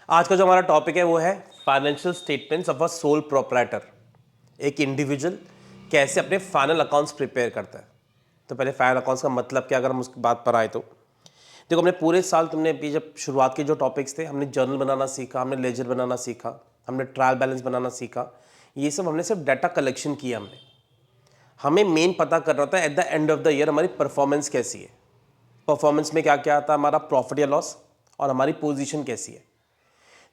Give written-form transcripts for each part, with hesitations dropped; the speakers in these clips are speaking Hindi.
आज का जो हमारा टॉपिक है वो है financial statements of a sole proprietor. एक इंडिविजुअल कैसे अपने फाइनल अकाउंट्स प्रिपेयर करता है। तो पहले फाइनल अकाउंट्स का मतलब क्या, अगर हम उस बात पर आए तो देखो, हमने पूरे साल तुमने अभी जब शुरुआत के जो टॉपिक्स थे, हमने जर्नल बनाना सीखा, हमने लेजर बनाना सीखा, हमने ट्रायल बैलेंस बनाना सीखा। ये सब हमने सिर्फ डाटा कलेक्शन किया। हमें मेन पता करना था at the end of the year हमारी परफॉर्मेंस कैसी है। परफॉर्मेंस में क्या क्या आता है, हमारा प्रॉफिट या लॉस, और हमारी पोजीशन कैसी है।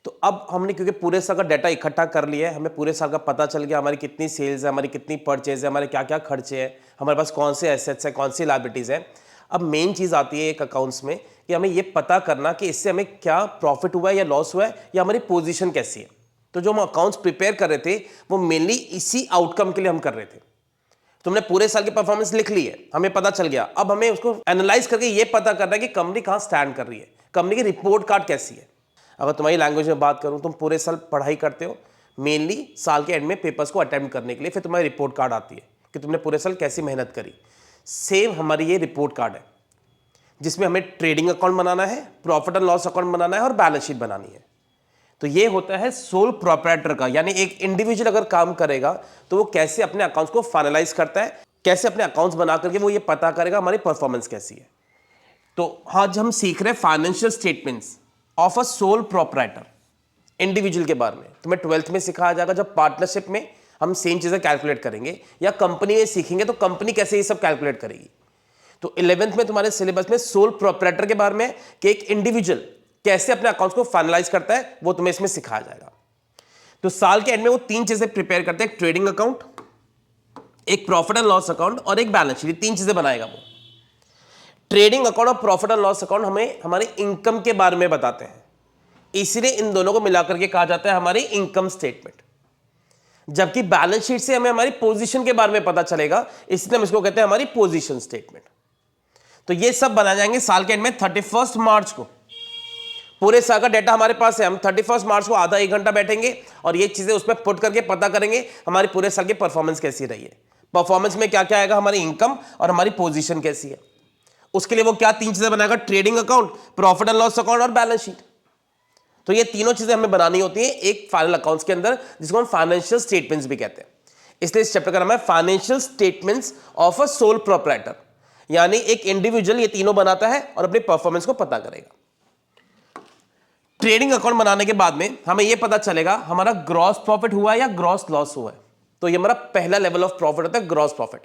तो अब हमने क्योंकि पूरे साल का डाटा इकट्ठा कर लिया है, हमें पूरे साल का पता चल गया हमारी कितनी सेल्स है, हमारी कितनी परचेज है, हमारे क्या क्या खर्चे हैं, हमारे पास कौन से एसेट्स हैं, कौन सी लायबिलिटीज़ हैं। अब मेन चीज़ आती है एक अकाउंट्स में कि हमें ये पता करना कि इससे हमें क्या प्रॉफिट हुआ है या लॉस हुआ है, या हमारी पोजीशन कैसी है। तो जो हम अकाउंट्स प्रिपेयर कर रहे थे वो मेनली इसी आउटकम के लिए हम कर रहे थे। तुमने पूरे साल की परफॉर्मेंस लिख ली है, हमें पता चल गया। अब हमें उसको एनालाइज करके ये पता करना है कि कंपनी कहाँ स्टैंड कर रही है, कंपनी की रिपोर्ट कार्ड कैसी है। अगर तुम्हारी लैंग्वेज में बात करूं, तुम पूरे साल पढ़ाई करते हो मेनली साल के एंड में पेपर्स को अटेम्प्ट करने के लिए, फिर तुम्हारी रिपोर्ट कार्ड आती है कि तुमने पूरे साल कैसी मेहनत करी। सेम हमारी ये रिपोर्ट कार्ड है जिसमें हमें ट्रेडिंग अकाउंट बनाना है, प्रॉफिट एंड लॉस अकाउंट बनाना है और बैलेंस शीट बनानी है। तो ये होता है सोल प्रोप्राइटर का, यानी एक इंडिविजुअल अगर काम करेगा तो वो कैसे अपने अकाउंट्स को फाइनलाइज करता है, कैसे अपने अकाउंट्स बना करके वो ये पता करेगा हमारी परफॉर्मेंस कैसी है। तो आज हम सीख रहे हैं financial statements of a sole proprietor, individual के बारे में। तुम्हें 12th में सिखाया जाएगा, जब पार्टनरशिप में हम सेम चीजें कैलकुलेट करेंगे, या कंपनी में सीखेंगे तो कंपनी कैसे ये सब कैलकुलेट करेगी। तो 11th में तुम्हारे सिलेबस में सोल प्रोप्राइटर के बारे में कि एक इंडिविजुअल कैसे अपने अकाउंट्स को फाइनलाइज करता है, वो तुम्हें इसमें सिखाया जाएगा। तो साल के एंड में वो तीन चीजें प्रिपेयर करते हैं, एक ट्रेडिंग अकाउंट, एक प्रॉफिट एंड लॉस अकाउंट और एक बैलेंस शीट। तीन चीजें बनाएगा वो। ट्रेडिंग अकाउंट और प्रॉफिट एंड लॉस अकाउंट हमें हमारी इनकम के बारे में बताते हैं, इसलिए इन दोनों को मिलाकर के कहा जाता है हमारी इनकम स्टेटमेंट। जबकि बैलेंस शीट से हमें हमारी पोजीशन के बारे में पता चलेगा, इसलिए हम इसको कहते हैं हमारी पोजीशन स्टेटमेंट। तो ये सब बनाए जाएंगे साल के एंड में 31 मार्च को। पूरे साल का डेटा हमारे पास है, हम 31 मार्च को आधा एक घंटा बैठेंगे और ये चीजें उसमें पुट करके पता करेंगे हमारी पूरे साल की परफॉर्मेंस कैसी रही है। परफॉर्मेंस में क्या क्या आएगा, हमारी इनकम और हमारी पोजीशन कैसी है। उसके लिए वो क्या तीन चीजें बनाएगा, trading account, profit and loss account और बैलेंस शीट। तो ये तीनों चीजें हमें बनानी होती है एक फाइनल अकाउंट्स के अंदर, जिसको हम फाइनेंशियल स्टेटमेंट्स भी कहते हैं। इसलिए इस चैप्टर का नाम है financial statements of a sole proprietor, यानी एक इंडिविजुअल ये तीनों बनाता है और अपनी परफॉर्मेंस को पता करेगा। ट्रेडिंग अकाउंट बनाने के बाद में हमें यह पता चलेगा हमारा ग्रॉस प्रॉफिट हुआ है या ग्रॉस लॉस हुआ है। तो ये हमारा पहला लेवल ऑफ प्रॉफिट होता है, ग्रॉस प्रॉफिट,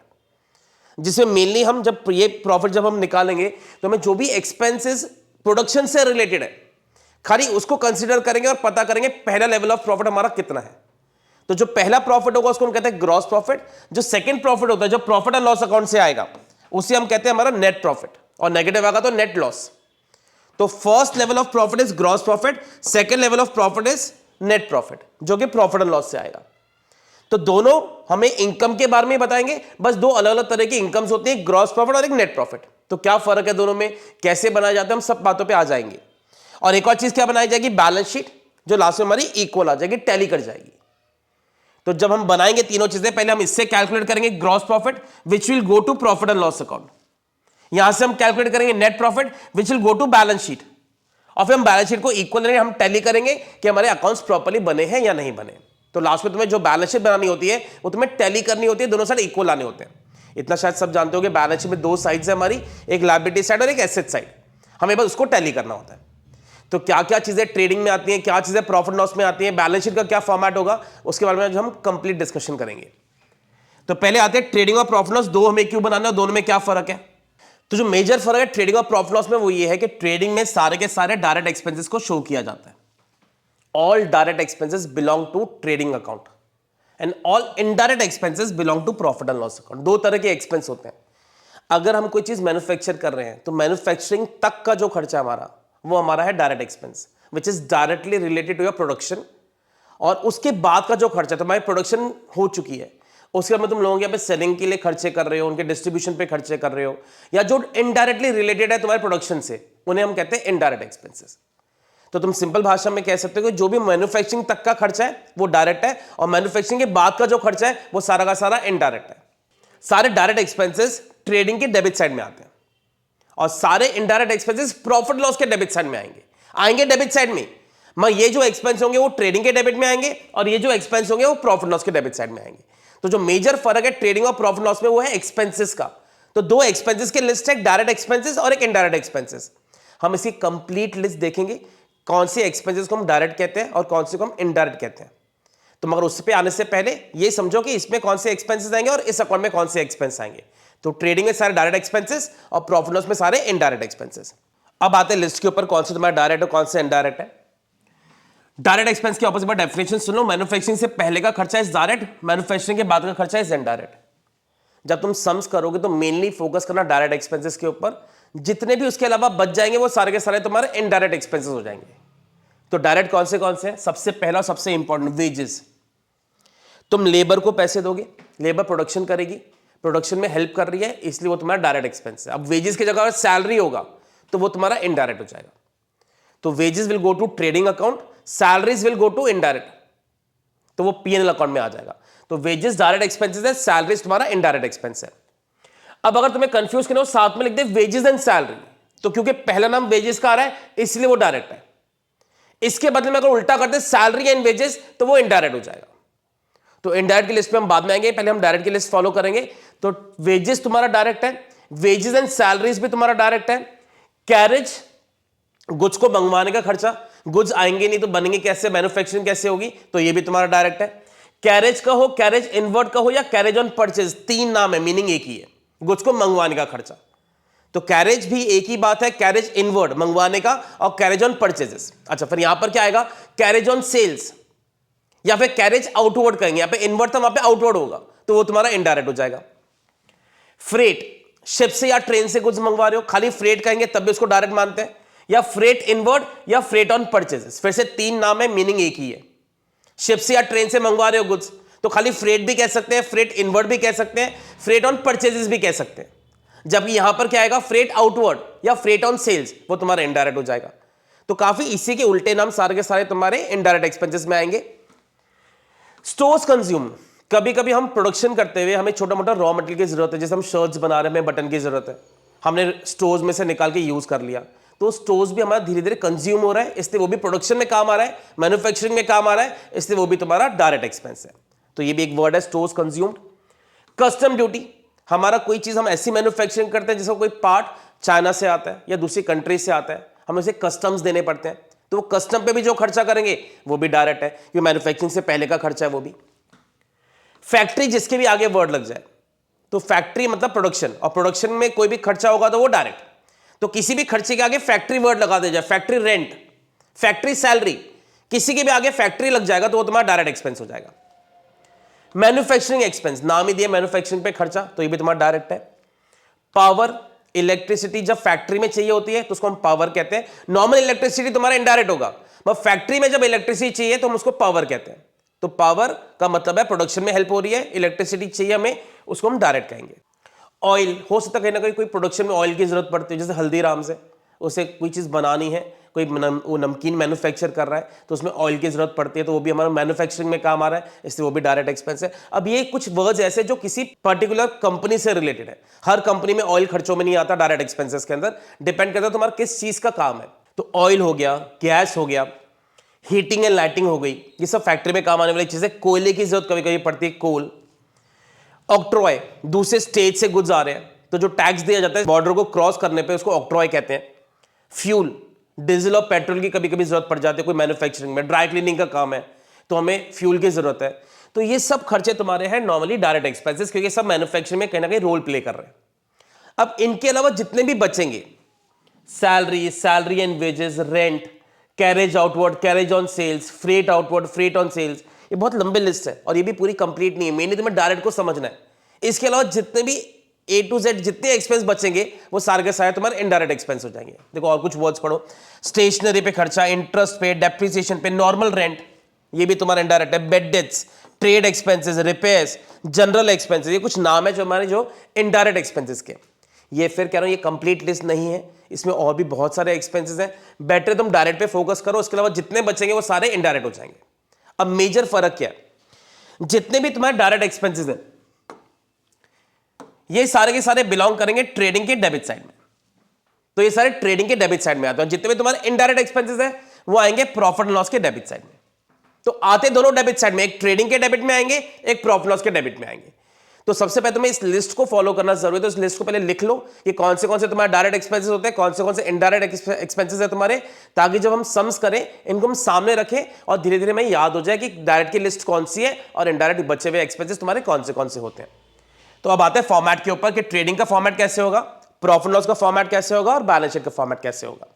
जिसमें मेनली हम जब ये प्रॉफिट जब हम निकालेंगे तो हमें जो भी एक्सपेंसेस प्रोडक्शन से रिलेटेड है खाली उसको कंसीडर करेंगे और पता करेंगे पहला लेवल ऑफ प्रॉफिट हमारा कितना है। तो जो पहला प्रॉफिट होगा उसको हम कहते हैं ग्रॉस प्रॉफिट। जो सेकंड प्रॉफिट होता है जो प्रॉफिट एंड लॉस अकाउंट से आएगा उसे हम कहते हैं हमारा नेट प्रॉफिट, और नेगेटिव आएगा तो नेट लॉस। तो first level of profit is gross profit, second level of profit is net profit, जो कि प्रॉफिट एंड लॉस से आएगा। तो दोनों हमें इनकम के बारे में बताएंगे, बस दो अलग अलग तरह की इनकम्स होती है, ग्रॉस प्रॉफिट और एक नेट प्रॉफिट। तो क्या फर्क है दोनों में, कैसे बनाया जाता है, हम सब बातों पे आ जाएंगे। और एक और चीज क्या बनाई जाएगी, बैलेंस शीट, जो लास्ट में हमारी इक्वल आ जाएगी, टैली कर जाएगी। तो जब हम बनाएंगे तीनों चीजें, पहले हम इससे कैलकुलेट करेंगे gross profit which will go to profit and loss account, यहां से हम कैलकुलेट करेंगे net profit which will go to balance sheet, और फिर हम बैलेंस शीट को इक्वल करेंगे, हम टैली करेंगे कि हमारे अकाउंट्स प्रॉपर्ली बने हैं या नहीं बने। तो लास्ट में तुम्हें जो बैलेंस शीट बनानी होती है वो तुम्हें टैली करनी होती है, दोनों साइड इक्वल आने होते हैं। इतना शायद सब जानते हो कि बैलेंस शीट में दो साइड्स है हमारी, एक लायबिलिटी साइड और एक एसेट साइड, हमें बस उसको टैली करना होता है। तो क्या क्या चीजें ट्रेडिंग में आती हैं, क्या चीजें प्रॉफिट लॉस में आती हैं, बैलेंस शीट का क्या फॉर्मेट होगा, उसके बारे में जो हम कंप्लीट डिस्कशन करेंगे। तो पहले आते हैं ट्रेडिंग और प्रॉफिट लॉस, दो हमें क्यों बनाना है, दोनों में क्या फर्क है। तो जो मेजर फर्क है ट्रेडिंग और प्रॉफिट लॉस में वो ये है कि ट्रेडिंग में सारे के सारे डायरेक्ट एक्सपेंसेस को शो किया जाता है। All direct expenses belong to trading account and all indirect expenses belong to profit and loss account. दो तरह के एक्सपेंस होते हैं। अगर हम कोई चीज मैन्युफैक्चर कर रहे हैं तो मैन्युफैक्चरिंग तक का जो खर्चा हमारा वो हमारा है direct expense, which is directly related to your production. और उसके बाद का जो खर्चा, तो हमारी प्रोडक्शन हो चुकी है, उसके बाद में तुम लोगों के यहाँ पे सेलिंग के लिए खर्चे कर रहे हो, उनके डिस्ट्रीब्यूशन पे खर्चे कर रहे हो, या जो इनडायरेक्टली रिलेटेड है तुम्हारे प्रोडक्शन से, उन्हें हम कहते हैं इनडायरेक्ट एक्सपेंसेस। तो तुम सिंपल भाषा में कह सकते हो कि जो भी मैन्युफैक्चरिंग तक का खर्चा है वो डायरेक्ट है, और मैन्युफैक्चरिंग के बाद का जो खर्चा है वो सारा का सारा इनडायरेक्ट है। सारे डायरेक्ट एक्सपेंसेस ट्रेडिंग के डेबिट साइड में आते हैं, और सारे इनडायरेक्ट एक्सपेंसेस प्रॉफिट लॉस के डेबिट साइड में आएंगे डेबिट साइड में। ये जो एक्सपेंस होंगे वो ट्रेडिंग के डेबिट में आएंगे और ये जो एक्सपेंस होंगे वो प्रॉफिट लॉस के डेबिट साइड में आएंगे। तो जो मेजर फर्क है ट्रेडिंग और प्रॉफिट लॉस में वो है एक्सपेंसेस का। तो दो एक्सपेंसेस के लिस्ट है, एक डायरेक्ट एक्सपेंसेस और एक इनडायरेक्ट एक्सपेंसेस। हम इसकी कंप्लीट लिस्ट देखेंगे, कौन से एक्सपेंसेस को हम डायरेक्ट कहते हैं और कौन से को हम इनडायरेक्ट कहते हैं। तो मगर उस पे आने से पहले ये समझो कि इसमें कौन से एक्सपेंसेस आएंगे और इस अकाउंट में कौन से एक्सपेंस आएंगे। तो ट्रेडिंग में सारे डायरेक्ट एक्सपेंसेस और प्रॉफिट लॉस में सारे इनडायरेक्ट एक्सपेंसेस। अब आते हैं लिस्ट के ऊपर कौन से तुम्हारा डायरेक्ट और कौन से इनडायरेक्ट है। डायरेक्ट एक्सपेंस के ऑपोजिट डेफिनेशन सुन लो। मैन्युफैक्चरिंग से पहले का खर्चा इज डायरेक्ट, मैन्युफैक्चरिंग के बाद का खर्चा इज इनडायरेक्ट। जब तुम सम्स करोगे तो मेनली फोकस करना डायरेक्ट एक्सपेंसेस के ऊपर, जितने भी उसके अलावा बच जाएंगे वो सारे के सारे तुम्हारे इनडायरेक्ट एक्सपेंसेस हो जाएंगे। तो डायरेक्ट कौन से हैं? सबसे पहला सबसे इंपॉर्टेंट वेजेस। तुम लेबर को पैसे दोगे, लेबर प्रोडक्शन करेगी, प्रोडक्शन में हेल्प कर रही है, इसलिए वो तुम्हारा डायरेक्ट एक्सपेंस है। अब वेजेस की जगह सैलरी होगा तो वो तुम्हारा इनडायरेक्ट हो जाएगा। तो wages will go to trading account, salaries will go to indirect, तो वो पीएनएल अकाउंट में आ जाएगा। तो वेजेस डायरेक्ट एक्सपेंसेस है, सैलरीज तुम्हारा इनडायरेक्ट एक्सपेंस है। अब अगर तुम्हें कंफ्यूज करना हो साथ में लिख दे वेजेस एंड सैलरी, तो क्योंकि पहला नाम वेजेस का आ रहा है इसलिए वो डायरेक्ट है। इसके बदले में अगर उल्टा करते सैलरी एंड वेजेस तो वो इनडायरेक्ट हो जाएगा। तो इनडायरेक्ट की लिस्ट में हम बाद में आएंगे, पहले हम डायरेक्ट की लिस्ट फॉलो करेंगे। तो वेजेस तुम्हारा डायरेक्ट है, वेजेस एंड सैलरीज भी तुम्हारा डायरेक्ट है। कैरेज, गुड्स को मंगवाने का खर्चा, गुड्स आएंगे नहीं तो बनेंगे कैसे, मैन्युफैक्चरिंग कैसे होगी, तो ये भी तुम्हारा डायरेक्ट है। कैरेज का हो, कैरेज इनवर्ड का हो या कैरेज ऑन परचेज, तीन नाम है, मीनिंग एक ही है, गुड्स को मंगवाने का खर्चा। तो कैरेज भी एक ही बात है, कैरेज इनवर्ड मंगवाने का और कैरेज ऑन परचेजेस। अच्छा, फिर यहां पर क्या आएगा, कैरेज ऑन सेल्स या फिर कैरेज आउटवर्ड करेंगे, यहां पे इनवर्ड था वहां पे आउटवर्ड होगा, तो वो तुम्हारा इनडायरेक्ट हो जाएगा। फ्रेट, शिप से या ट्रेन से गुड्स मंगवा रहे हो, खाली फ्रेट कहेंगे तब भी उसको डायरेक्ट मानते हैं, या फ्रेट इनवर्ड या फ्रेट ऑन परचेजेस, फिर से तीन नाम है, मीनिंग एक ही है। शिप से या ट्रेन से मंगवा रहे हो गुड्स तो खाली फ्रेट भी कह सकते हैं, फ्रेट इनवर्ड भी कह सकते हैं, फ्रेट ऑन परचेजेस भी कह सकते हैं। जबकि यहां पर क्या आएगा, फ्रेट आउटवर्ड या फ्रेट ऑन सेल्स, वो तुम्हारा इनडायरेक्ट हो जाएगा। तो काफी इसी के उल्टे नाम सारे के सारे तुम्हारे इनडायरेक्ट एक्सपेंसेस में आएंगे। स्टोर्स कंज्यूम, कभी कभी हम प्रोडक्शन करते हुए हमें छोटा मोटा रॉ मटेरियल की जरूरत है, जैसे हम शर्ट्स बना रहे हैं, हमें बटन की जरूरत है, हमने स्टोर्स में से निकाल के यूज कर लिया, तो स्टोर्स भी हमारा धीरे धीरे कंज्यूम हो रहा है, इसलिए वो भी प्रोडक्शन में काम आ रहा है, मैन्युफैक्चरिंग में काम आ रहा है, इसलिए वो भी तुम्हारा डायरेक्ट एक्सपेंस है। तो ये भी एक वर्ड है, स्टोर्स कंज्यूम्ड। कस्टम ड्यूटी, हमारा कोई चीज हम ऐसी मैन्युफैक्चरिंग करते हैं जिसका कोई पार्ट चाइना से आता है या दूसरी कंट्री से आता है, हमें उसे कस्टम्स देने पड़ते हैं, तो वो कस्टम पे भी जो खर्चा करेंगे वो भी डायरेक्ट है, क्योंकि मैन्युफैक्चरिंग से पहले का खर्चा है वो भी। फैक्ट्री, जिसके भी आगे वर्ड लग जाए, तो फैक्ट्री मतलब प्रोडक्शन, और प्रोडक्शन में कोई भी खर्चा होगा तो वो डायरेक्ट। तो किसी भी खर्चे के आगे फैक्ट्री वर्ड लगा दे जाए, फैक्ट्री रेंट, फैक्ट्री सैलरी, किसी के भी आगे फैक्ट्री लग जाएगा तो वो तुम्हारा डायरेक्ट एक्सपेंस हो जाएगा। मैन्युफैक्चरिंग एक्सपेंस, नाम ही दिया मैन्युफैक्चरिंग पे खर्चा, तो ये भी तुम्हारा डायरेक्ट है। पावर, इलेक्ट्रिसिटी जब फैक्ट्री में चाहिए होती है तो उसको हम पावर कहते हैं। नॉर्मल इलेक्ट्रिसिटी तुम्हारा इनडायरेक्ट होगा, मगर फैक्ट्री में जब इलेक्ट्रिसिटी चाहिए तो हम उसको पावर कहते हैं। तो पावर का मतलब है प्रोडक्शन में हेल्प हो रही है, इलेक्ट्रिसिटी चाहिए हमें, उसको हम डायरेक्ट कहेंगे। ऑयल, हो सकता है कहीं ना कहीं कोई प्रोडक्शन में ऑयल की जरूरत पड़ती है, जैसे हल्दीराम से उसे कोई चीज़ बनानी है, कोई वो नमकीन मैन्युफैक्चर कर रहा है तो उसमें ऑयल की जरूरत पड़ती है, तो वो भी हमारा मैन्युफैक्चरिंग में काम आ रहा है, इसलिए वो भी डायरेक्ट एक्सपेंस है। अब ये कुछ वर्ड्स ऐसे जो किसी पर्टिकुलर कंपनी से रिलेटेड है, हर कंपनी में ऑयल खर्चों में नहीं आता डायरेक्ट एक्सपेंसेस के अंदर, डिपेंड करता है तुम्हारा किस चीज का काम है। तो ऑयल हो गया, गैस हो गया, हीटिंग एंड लाइटिंग हो गई, ये सब फैक्ट्री में काम आने वाली चीजें। कोयले की जरूरत कभी कभी पड़ती है, कोल। ऑक्ट्रॉय, दूसरे स्टेट से गुड्स आ रहे हैं तो जो टैक्स दिया जाता है बॉर्डर को क्रॉस करने पे, उसको ऑक्ट्रॉय कहते हैं। फ्यूल, डीजल और पेट्रोल की कभी कभी जरूरत पड़ जाती है कोई मैन्युफैक्चरिंग में, ड्राई क्लीनिंग का काम है तो हमें फ्यूल की जरूरत है। तो ये सब खर्चे तुम्हारे हैं नॉर्मली डायरेक्ट एक्सपेंसेस, क्योंकि सब मैन्युफैक्चरिंग में कहीं ना कहीं रोल प्ले कर रहे हैं। अब इनके अलावा जितने भी बचेंगे, salary and wages, rent, carriage outward, carriage on sales, freight outward, freight on sales, ये बहुत लंबी लिस्ट है और ये भी पूरी कंप्लीट नहीं है, मेनली तुम्हें डायरेक्ट को समझना है। इसके अलावा जितने भी A to Z जितने एक्सपेंस बचेंगे वो सारे के सारे तुम्हारे इनडायरेक्ट एक्सपेंस हो जाएंगे। देखो और कुछ वर्ड्स पढ़ो, स्टेशनरी पे खर्चा, इंटरेस्ट पे, डेप्रिसिएशन पे, नॉर्मल रेंट, ये भी तुम्हारा इनडायरेक्ट है। Bad debts, trade expenses, repairs, general expenses, ये कुछ नाम है जो हमारे जो इनडायरेक्ट एक्सपेंसेस के। ये फिर कह रहा हूं ये कंप्लीट लिस्ट नहीं है, इसमें और भी बहुत सारे एक्सपेंसेस हैं, बेटर तुम डायरेक्ट पे फोकस करो, उसके अलावा जितने बचेंगे वो सारे इनडायरेक्ट हो जाएंगे। अब मेजर फर्क क्या है, जितने भी तुम्हारे डायरेक्ट एक्सपेंसेस हैं ये सारे के सारे बिलोंग करेंगे ट्रेडिंग के डेबिट साइड में, तो ये सारे ट्रेडिंग के डेबिट साइड में आते हैं। जितने भी तुम्हारे इनडायरेक्ट एक्सपेंसेस हैं वो आएंगे प्रॉफिट एंड लॉस के डेबिट साइड में। तो आते दोनों डेबिट साइड में, एक ट्रेडिंग के डेबिट में आएंगे, एक प्रॉफिट लॉस के डेबिट में आएंगे। तो सबसे पहले तुम्हें इस लिस्ट को फॉलो करना जरूरी है। तो इस लिस्ट को पहले लिख लो कि कौन से तुम्हारे डायरेक्ट एक्सपेंसेस होते हैं, कौन से इनडायरेक्ट एक्सपेंसेस है तुम्हारे, ताकि जब हम सम्स करें इनको हम सामने रखें और धीरे धीरे हमें याद हो जाए कि डायरेक्ट की लिस्ट कौन सी है और इनडायरेक्ट बचे हुए एक्सपेंसेस तुम्हारे कौन से होते हैं। तो अब आते हैं फॉर्मेट के ऊपर कि ट्रेडिंग का फॉर्मेट कैसे होगा, प्रॉफिट लॉस का फॉर्मेट कैसे होगा और बैलेंस शीट का फॉर्मेट कैसे होगा।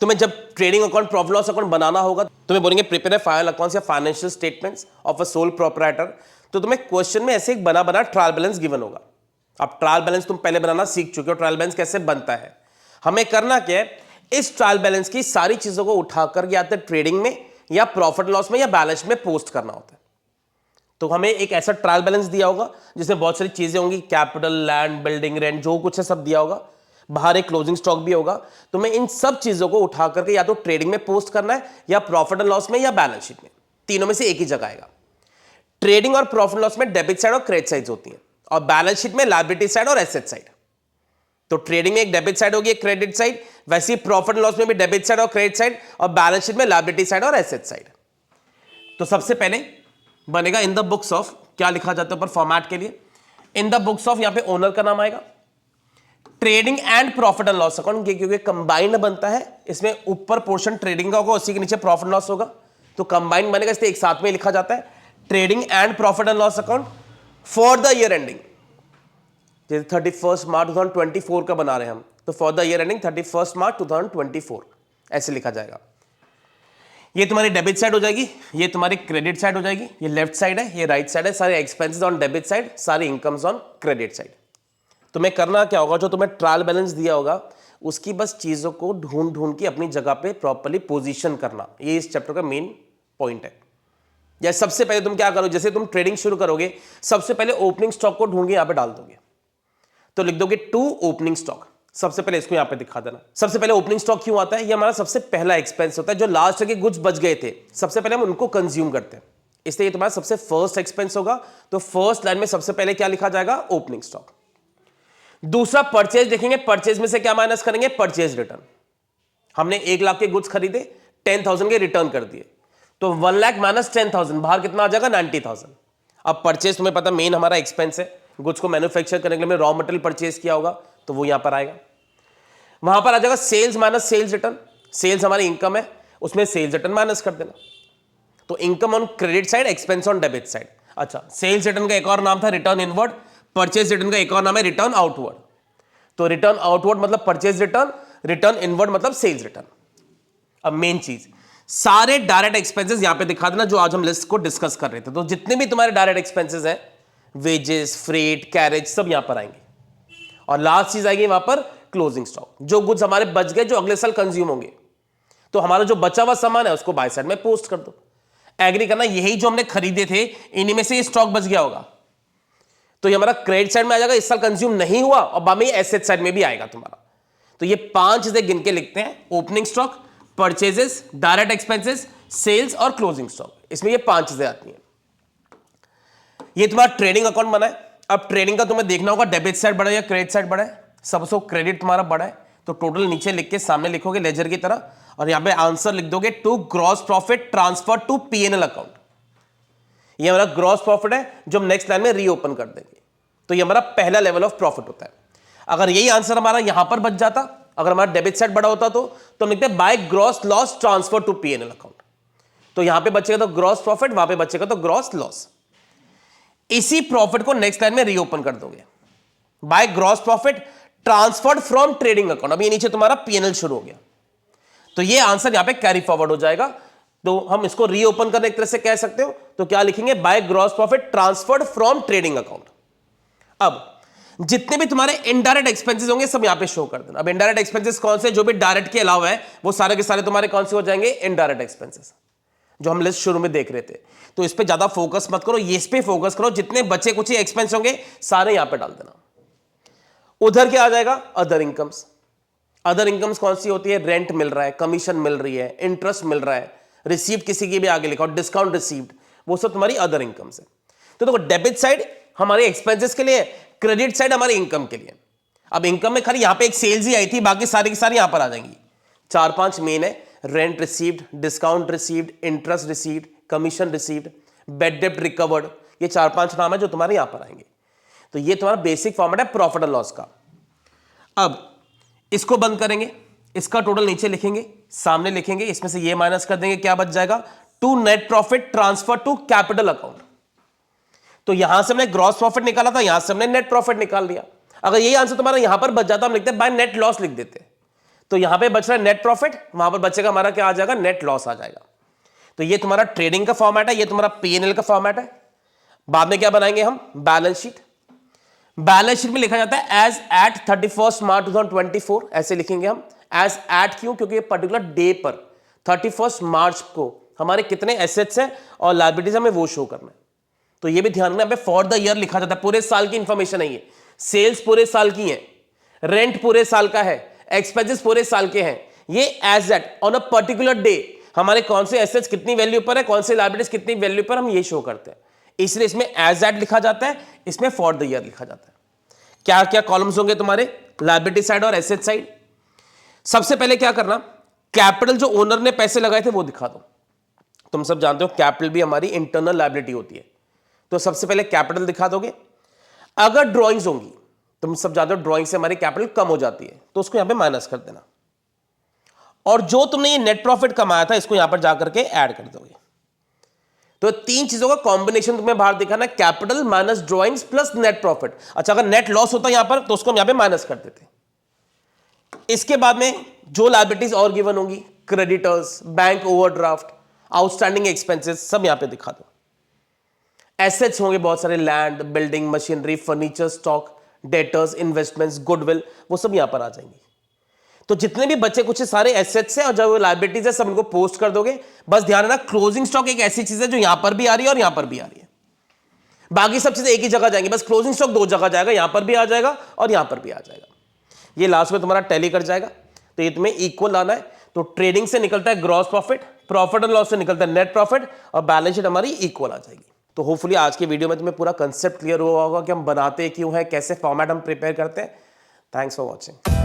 तुम्हें जब trading account, profit loss account बनाना होगा, तुम्हें बोलेंगे प्रिपेयर अ फाइनल अकाउंट्स या financial statements of a sole proprietor. तो तुम्हें क्वेश्चन में ऐसे एक बना ट्रायल बैलेंस गिवन होगा। अब ट्रायल बैलेंस तुम पहले बनाना सीख चुके हो, ट्रायल बैलेंस कैसे बनता है। हमें करना क्या है, इस ट्रायल बैलेंस की सारी चीजों को उठाकर या तो ट्रेडिंग में या प्रॉफिट लॉस में या बैलेंस में पोस्ट करना होता है। तो हमें एक ऐसा ट्रायल बैलेंस दिया होगा जिसमें बहुत सारी चीजें होंगी, कैपिटल, लैंड, बिल्डिंग, रेंट, जो कुछ है सब दिया होगा, बाहर एक क्लोजिंग स्टॉक भी होगा। तो मैं इन सब चीजों को उठा करके या तो ट्रेडिंग में पोस्ट करना है या प्रॉफिट एंड लॉस में या बैलेंस शीट में, तीनों में से एक ही जगह आएगा। ट्रेडिंग और प्रॉफिट लॉस में डेबिट साइड और क्रेडिट साइड होती है और बैलेंस शीट में लायबिलिटी साइड और एसेट साइड। तो ट्रेडिंग में एक डेबिट साइड होगी, एक क्रेडिट साइड, वैसे ही प्रॉफिट एंड लॉस में भी डेबिट साइड और क्रेडिट साइड और बैलेंस शीट में लायबिलिटी साइड और एसेट साइड। तो सबसे पहले बनेगा इन द बुक्स ऑफ, क्या लिखा जाता है ऊपर फॉर्मेट के लिए, इन द बुक्स ऑफ, यहां पे ओनर का नाम आएगा, trading and profit and loss account, क्योंकि कंबाइंड बनता है, इसमें ऊपर पोर्शन ट्रेडिंग का होगा, उसी के नीचे प्रॉफिट लॉस होगा, तो कंबाइंड बनेगा, इसलिए एक साथ में लिखा जाता है trading and profit and loss account for the year ending. जैसे 31 मार्च 2024 का बना रहे हैं हम, तो फॉर द ईयर एंडिंग 31 मार्च 2024 ऐसे लिखा जाएगा। ये तुम्हारी डेबिट साइड हो जाएगी, ये तुम्हारी क्रेडिट साइड हो जाएगी, ये लेफ्ट साइड है, ये राइट साइड है, सारे एक्सपेंसेस ऑन डेबिट साइड, सारे इनकम्स ऑन क्रेडिट साइड। तुम्हें करना क्या होगा, जो तुम्हें ट्रायल बैलेंस दिया होगा उसकी बस चीजों को ढूंढ ढूंढ के अपनी जगह पे प्रॉपर्ली पोजीशन करना, ये इस चैप्टर का मेन पॉइंट है। या सबसे पहले तुम क्या करो, जैसे तुम ट्रेडिंग शुरू करोगे, सबसे पहले ओपनिंग स्टॉक को ढूंढ के यहां पे डाल दोगे, तो लिख दोगे 2 ओपनिंग स्टॉक। सबसे पहले इसको यहां पे दिखा देना। सबसे पहले ओपनिंग स्टॉक क्यों आता है, ये हमारा सबसे पहला एक्सपेंस होता है, जो लास्ट के गुड्स बच गए थे, सबसे पहले हम उनको कंज्यूम करते हैं, इसलिए ये तुम्हारा सबसे फर्स्ट एक्सपेंस होगा। तो फर्स्ट लाइन में सबसे पहले क्या लिखा जाएगा, ओपनिंग स्टॉक। दूसरा परचेज देखेंगे, परचेज में से क्या माइनस करेंगे, परचेज रिटर्न। हमने 1 लाख के गुड्स खरीदे, 10,000 के रिटर्न कर दिए, तो 1 लाख माइनस 10,000, बाहर कितना आ जाएगा, 90,000। अब परचेज तुम्हें पता मेन हमारा एक्सपेंस है, गुड्स को मैन्युफैक्चर करने के लिए रॉ मटेरियल परचेज किया होगा, तो वो यहां पर आएगा। वहां पर आ जाएगा sales minus sales return, sales हमारी इनकम है, उसमें सेल्स रिटर्न माइनस कर देना। तो income on credit side, expense on debit side. अच्छा, सेल्स रिटर्न का एक और नाम था रिटर्न इनवर्ड, परचेज रिटर्न का एक और नाम है रिटर्न आउटवर्ड। तो रिटर्न आउटवर्ड मतलब परचेज रिटर्न, रिटर्न इनवर्ड मतलब सेल्स रिटर्न। अब मेन चीज, सारे डायरेक्ट एक्सपेंसेस यहां पे दिखा देना जो आज हम लिस्ट को डिस्कस कर रहे थे। तो जितने भी तुम्हारे डायरेक्ट एक्सपेंसेस हैं, वेजेस, फ्रेट, कैरेज, सब यहां पर आएंगे। और लास्ट चीज आएगी वहां पर क्लोजिंग स्टॉक, जो गुड्स हमारे बच गए, जो अगले साल कंज्यूम होंगे, तो हमारा जो बचा हुआ सामान है उसको बाय साइड में पोस्ट कर दो। एग्री करना, यही जो हमने खरीदे थे इन्हीं में से ये स्टॉक बच गया होगा, तो ये हमारा क्रेडिट साइड में आ जाएगा, इस साल कंज्यूम नहीं हुआ, और बाद में एसेट साइड में भी आएगा तुम्हारा। तो ये 5 चीजें गिन के लिखते हैं, opening stock, purchases, direct expenses, sales और क्लोजिंग स्टॉक, इसमें ये 5 चीजें आती हैं। ये तुम्हारा ट्रेडिंग अकाउंट बना है। अब ट्रेडिंग का तुम्हें देखना होगा डेबिट साइड बड़ा है या क्रेडिट साइड बड़ा है। सबसे क्रेडिट तुम्हारा बड़ा है, तो टोटल नीचे लिख के सामने लिखोगे लेजर की तरह, और यहां पे आंसर लिख दोगे to gross profit transfer to PNL account. ये हमारा ग्रॉस प्रॉफिट है जो हम नेक्स्ट लाइन में रीओपन कर देंगे, तो ये हमारा पहला लेवल ऑफ प्रॉफिट होता है। अगर यही आंसर हमारा यहां पर बच जाता, अगर हमारा डेबिट साइड बड़ा होता, तो हम लिखते हैं by gross loss transfer to PNL account. तो यहां पे बचेगा तो ग्रॉस प्रॉफिट, वहां पे बचेगा तो ग्रॉस लॉस। इसी प्रॉफिट को नेक्स्ट लाइन में रीओपन कर दोगे, by gross profit transferred from trading account. अब ये नीचे तुम्हारा पीएनएल शुरू हो गया, तो ये आंसर यहां पे कैरी फॉरवर्ड हो जाएगा। तो हम इसको रीओपन करने एक तरह से कह सकते हो, तो क्या लिखेंगे, by gross profit transferred from trading account. अब जितने भी तुम्हारे इनडायरेक्ट एक्सपेंसेस होंगे सब यहां पे शो कर देना। अब इनडायरेक्ट एक्सपेंसेस कौन से, जो भी डायरेक्ट के अलावा है वो सारे के सारे तुम्हारे कौन से हो जाएंगे, इनडायरेक्ट एक्सपेंसेस, जो हम लिस्ट शुरू में देख रहे थे। तो इस पे ज्यादा फोकस मत करो, ये इस पे फोकस करो, जितने बचे कुछ ही एक्सपेंस होंगे सारे यहां पे डाल देना। उधर क्या आ जाएगा, अदर इनकम्स। अदर इनकम्स कौन सी होती है, रेंट मिल रहा है, कमीशन मिल रही है, इंटरेस्ट मिल रहा है, रिसीव्ड किसी की भी आगे लिखा हो, डिस्काउंट रिसीव्ड, वो सब तुम्हारी अदर इनकम से। तो देखो डेबिट साइड हमारे एक्सपेंसेस के लिए, क्रेडिट साइड हमारे इनकम के लिए। अब इनकम में खाली यहां पे एक सेल्स ही आई थी, बाकी सारी की सारी यहां पर आ जाएंगी। 4-5 मेन है, rent received, discount received, interest received, commission received, bad डेब्ट रिकवर्ड, ये 4-5 नाम है जो तुम्हारे यहां पर आएंगे। तो ये तुम्हारा बेसिक फॉर्मेट है प्रॉफिट एंड लॉस का। अब इसको बंद करेंगे, इसका टोटल नीचे लिखेंगे, सामने लिखेंगे, इसमें से ये माइनस कर देंगे, क्या बच जाएगा, to net profit transfer to capital account. तो यहां से हमने ग्रॉस प्रॉफिट निकाला था, यहां से हमने नेट प्रॉफिट निकाल लिया। अगर यही आंसर तुम्हारा यहां पर बच जाता, हम लिखते हैं बाय नेट लॉस लिख देते। तो यहां पे बच रहा है नेट प्रॉफिट, वहां पर बचेगा हमारा क्या आ जाएगा, नेट लॉस आ जाएगा। तो ये तुम्हारा ट्रेडिंग का फॉर्मेट है, ये तुम्हारा P&L का फॉर्मेट है। बाद में क्या बनाएंगे हम, बैलेंस शीट। बैलेंस शीट में लिखा जाता है एज एट 31 मार्च 2024, ऐसे लिखेंगे हम। एज एट क्यों, क्योंकि ये पर्टिकुलर डे पर 31 मार्च को हमारे कितने एसेट्स हैं और लायबिलिटीज हमें वो शो करना है। तो ये भी ध्यान रखना, फॉर द ईयर लिखा जाता है, पूरे साल की इंफॉर्मेशन है ये। सेल्स पूरे साल की है, रेंट पूरे साल का है, एक्सपेंसेस पूरे साल के हैं। ये as at on a particular day हमारे कौन से एसेट्स कितनी वैल्यू पर है, कौन से लायबिलिटीज कितनी वैल्यू पर, हम ये शो करते हैं। इसलिए इसमें एज एट लिखा जाता है, इसमें फॉर द ईयर लिखा जाता है। क्या क्या कॉलम्स होंगे तुम्हारे, लायबिलिटी साइड और एसेट साइड। सबसे पहले क्या करना, कैपिटल जो ओनर ने पैसे लगाए थे वो दिखा दो। तुम सब जानते हो कैपिटल भी हमारी इंटरनल लायबिलिटी होती है, तो सबसे पहले कैपिटल दिखा दोगे। अगर ड्रॉइंग्स होंगी, तुम सब जानते हो ड्रॉइंग से हमारी कैपिटल कम हो जाती है, तो उसको यहां पे माइनस कर देना। और जो तुमने ये नेट प्रॉफिट कमाया था इसको यहां पर जाकर के ऐड कर दोगे। तो 3 चीजों का कॉम्बिनेशन तुम्हें बाहर दिखाना, capital minus drawings plus net profit. अच्छा, अगर नेट लॉस होता यहां पर तो उसको हम यहां पे माइनस कर देते। इसके बाद में जो लायबिलिटीज और गिवन होंगी, creditors, bank overdraft, outstanding expenses, सब यहां पे दिखा दो। एसेट्स होंगे बहुत सारे, land, building, machinery, furniture, stock, debtors, investments, goodwill, वो सब यहां पर आ जाएंगी। तो जितने भी बचे कुछ सारे एसेट्स हैं और जो लायबिलिटीज है सब इनको पोस्ट कर दोगे। बस ध्यान रखना, क्लोजिंग स्टॉक एक ऐसी चीज है जो यहां पर भी आ रही है और यहां पर भी आ रही है। बाकी सब चीजें एक ही जगह जाएंगी, बस क्लोजिंग स्टॉक 2 जगह जाएगा, यहां पर भी आ जाएगा और यहां पर भी आ जाएगा। ये लास्ट में तुम्हारा टैली कर जाएगा। तो ये तुम्हें इक्वल लाना है। तो ट्रेडिंग से निकलता है gross profit, profit and loss से निकलता है नेट प्रॉफिट, और बैलेंस शीट हमारी इक्वल आ जाएगी। तो होपफुली आज के वीडियो में तुम्हें पूरा कंसेप्ट क्लियर हुआ होगा कि हम बनाते क्यों है, कैसे फॉर्मेट हम प्रिपेयर करते हैं। Thanks for watching.